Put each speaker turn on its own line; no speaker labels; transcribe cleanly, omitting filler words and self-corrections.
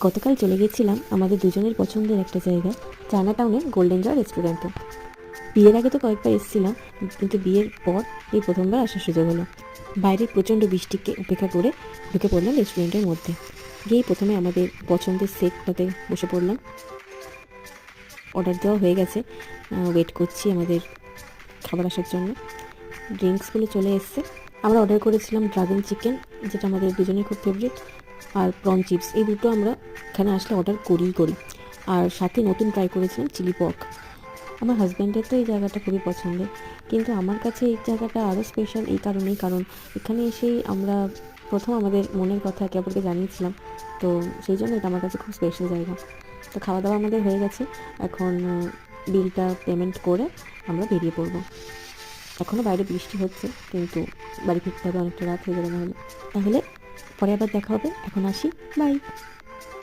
গতকাল চলে গেছিলাম আমাদের দুজনের পছন্দের একটা জায়গা, চায়না টাউনের গোল্ডেন জয় রেস্টুরেন্টে। বিয়ের আগে তো কয়েকবার এসেছিলাম, কিন্তু বিয়ের পর এই প্রথমবার আসার সুযোগ হলো। বাইরে প্রচণ্ড বৃষ্টিকে উপেক্ষা করে ঢুকে পড়লাম রেস্টুরেন্টের মধ্যে। গিয়েই প্রথমে আমাদের পছন্দের সেটটাতে বসে পড়লাম। অর্ডার দেওয়া হয়ে গেছে, ওয়েট করছি আমাদের খাবার আসার জন্য। ড্রিঙ্কসগুলো চলে এসছে। আমরা অর্ডার করেছিলাম ড্রাগন চিকেন, যেটা আমাদের দুজনের খুব ফেভারিট, আর প্রন চিপস। এই দুটো আমরা এখানে আসলে অর্ডার করি। আর সাথে নতুন ট্রাই করেছিলাম চিলি পর্ক। আমার হাজব্যান্ডের তো এই জায়গাটা খুবই পছন্দের, কিন্তু আমার কাছে এই জায়গাটা আরও স্পেশাল এই কারণেই, কারণ এখানে এসেই আমরা প্রথম আমাদের মনের কথা একে অপরকে জানিয়েছিলাম। তো সেই জন্য এটা আমার কাছে খুব স্পেশাল জায়গা। তো খাওয়া দাওয়া আমাদের হয়ে গেছে, এখন বিলটা পেমেন্ট করে আমরা বেরিয়ে পড়বো। এখনও বাইরে বৃষ্টি হচ্ছে, কিন্তু বাড়ি ফিরতে হবে, অনেকটা রাত হয়ে যাবে নাহলে। তাহলে পরে আবার দেখা হবে, এখন আসি, বাই।